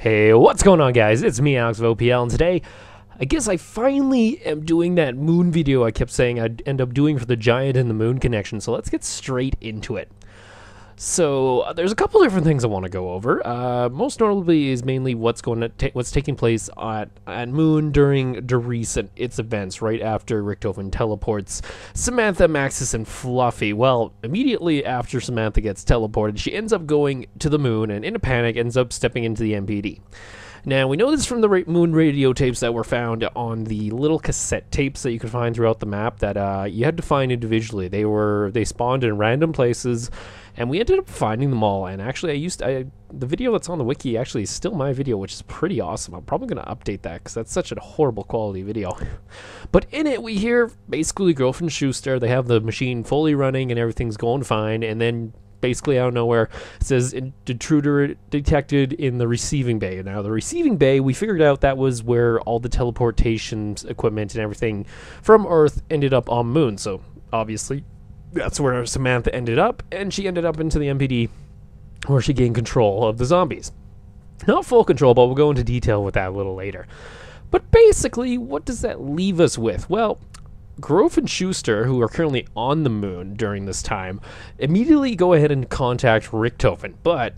Hey, what's going on, guys? It's me, Alex of OPL, and today, I guess I finally am doing that moon video I kept saying I'd end up doing for the Giant and the Moon connection, so let's get straight into it. So, there's a couple different things I want to go over. Most notably is mainly what's taking place at Moon during its events, right after Richtofen teleports Samantha, Maxis, and Fluffy. Well, immediately after Samantha gets teleported, she ends up going to the Moon, and in a panic ends up stepping into the MPD. Now, we know this from the Moon radio tapes that were found on the little cassette tapes that you could find throughout the map that you had to find individually. They spawned in random places, and we ended up finding them all. And actually, the video that's on the wiki actually is still my video, which is pretty awesome. I'm probably going to update that because that's such a horrible quality video. But in it, we hear basically Grove and Schuster. They have the machine fully running and everything's going fine, and then basically out of nowhere, it says intruder detected in the receiving bay. Now, the receiving bay, we figured out that was where all the teleportation equipment and everything from Earth ended up on Moon. So, obviously, that's where Samantha ended up, and she ended up into the MPD, where she gained control of the zombies. Not full control, but we'll go into detail with that a little later. But basically, what does that leave us with? Well, Grove and Schuster, who are currently on the Moon during this time, immediately go ahead and contact Richtofen. But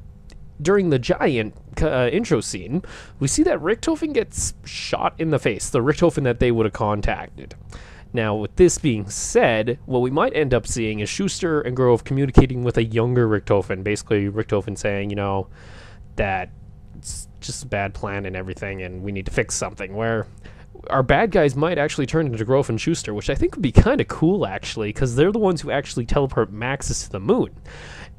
during the Giant intro scene, we see that Richtofen gets shot in the face, the Richtofen that they would have contacted. Now, with this being said, what we might end up seeing is Schuster and Grove communicating with a younger Richtofen. Basically, Richtofen saying, that it's just a bad plan and everything, and we need to fix something, where our bad guys might actually turn into Grove and Schuster, which I think would be kind of cool, actually, because they're the ones who actually teleport Maxis to the Moon.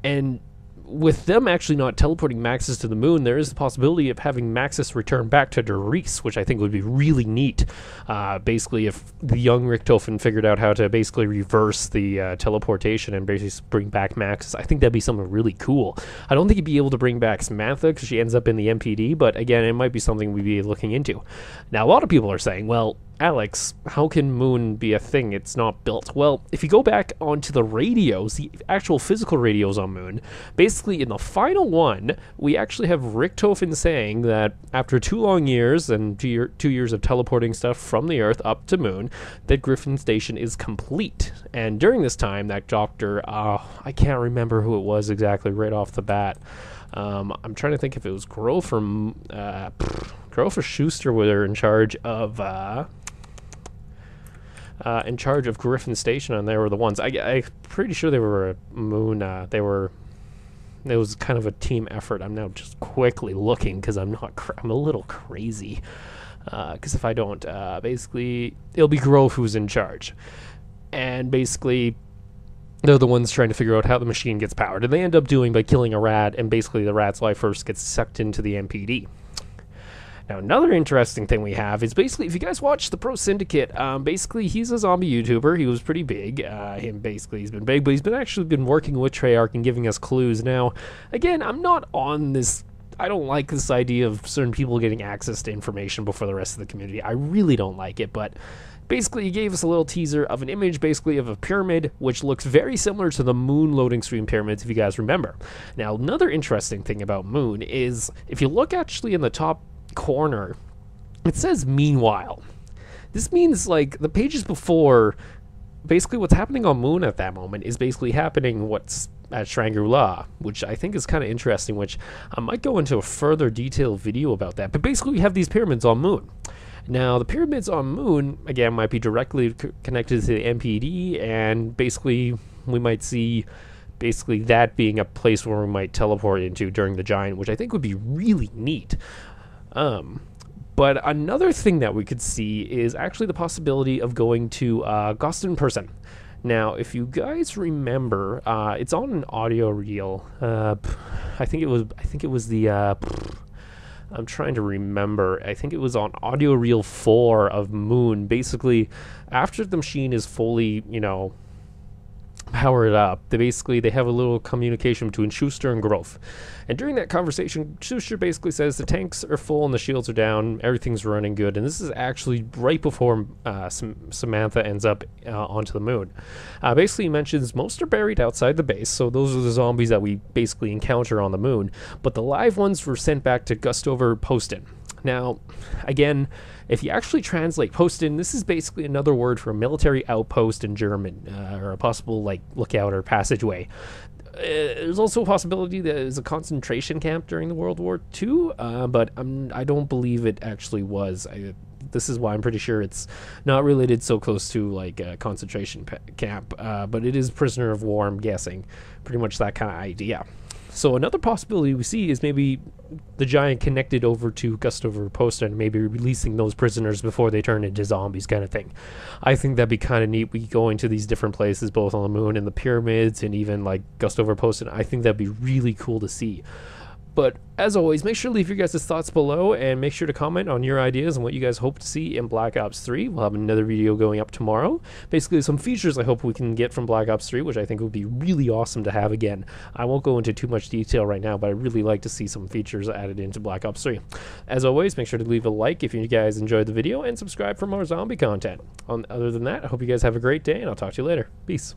And with them actually not teleporting Maxis to the Moon, there is the possibility of having Maxis return back to Doris, which I think would be really neat. Basically, if the young Richtofen figured out how to basically reverse the teleportation and basically bring back Maxis, I think that'd be something really cool. I don't think he'd be able to bring back Samantha because she ends up in the MPD, but again, it might be something we'd be looking into. Now, a lot of people are saying, well, Alex, how can Moon be a thing? It's not built. Well, if you go back onto the radios, the actual physical radios on Moon, basically in the final one, we actually have Richtofen saying that after 2 long years and 2 years of teleporting stuff from the Earth up to Moon, that Griffin Station is complete. And during this time, that doctor, I can't remember who it was exactly right off the bat. I'm trying to think if it was Grove or Schuster were in charge of Griffin Station, and they were the ones. I'm pretty sure they were a Moon. It was kind of a team effort. I'm now just quickly looking because I'm a little crazy. Because if I don't, basically it'll be Grove who's in charge, and basically they're the ones trying to figure out how the machine gets powered, and they end up doing by killing a rat, and basically the rat's life force gets sucked into the MPD. Now, another interesting thing we have is basically, if you guys watch the Pro Syndicate, basically he's a zombie YouTuber. He was pretty big. He's been big, but he's actually been working with Treyarch and giving us clues. Now, again, I'm not on this. I don't like this idea of certain people getting access to information before the rest of the community. I really don't like it, but basically he gave us a little teaser of an image basically of a pyramid, which looks very similar to the Moon loading screen pyramids, if you guys remember. Now, another interesting thing about Moon is, if you look actually in the top corner, it says meanwhile. This means, like, the pages before, basically what's happening on Moon at that moment is basically happening what's at Shangri-La, which I think is kind of interesting, which I might go into a further detailed video about that. But basically we have these pyramids on Moon. Now, the pyramids on Moon, again, might be directly connected to the MPD, and basically we might see basically that being a place where we might teleport into during the Giant, which I think would be really neat. But another thing that we could see is actually the possibility of going to Ghost in person. Now, if you guys remember, it's on an audio reel. I think it was the. I'm trying to remember. I think it was on audio reel 4 of Moon. Basically, after the machine is fully, power it up. They have a little communication between Schuster and Growth. And during that conversation, Schuster basically says the tanks are full and the shields are down, everything's running good. And this is actually right before Samantha ends up onto the moon. Basically, he mentions most are buried outside the base, so those are the zombies that we basically encounter on the moon. But the live ones were sent back to Kustover Posten. Now, again, if you actually translate Posten, this is basically another word for a military outpost in German, or a possible like lookout or passageway. There's also a possibility that it was a concentration camp during the World War II, but I don't believe it actually was. This is why I'm pretty sure it's not related so close to like a concentration camp, but it is prisoner of war, I'm guessing. Pretty much that kind of idea. So another possibility we see is maybe the Giant connected over to Kustover Posten and maybe releasing those prisoners before they turn into zombies kind of thing. I think that'd be kind of neat. We go into these different places, both on the moon and the pyramids and even like Kustover Posten. I think that'd be really cool to see. But as always, make sure to leave your guys' thoughts below and make sure to comment on your ideas and what you guys hope to see in Black Ops 3. We'll have another video going up tomorrow. Basically, some features I hope we can get from Black Ops 3, which I think would be really awesome to have again. I won't go into too much detail right now, but I'd really like to see some features added into Black Ops 3. As always, make sure to leave a like if you guys enjoyed the video and subscribe for more zombie content. Other than that, I hope you guys have a great day, and I'll talk to you later. Peace.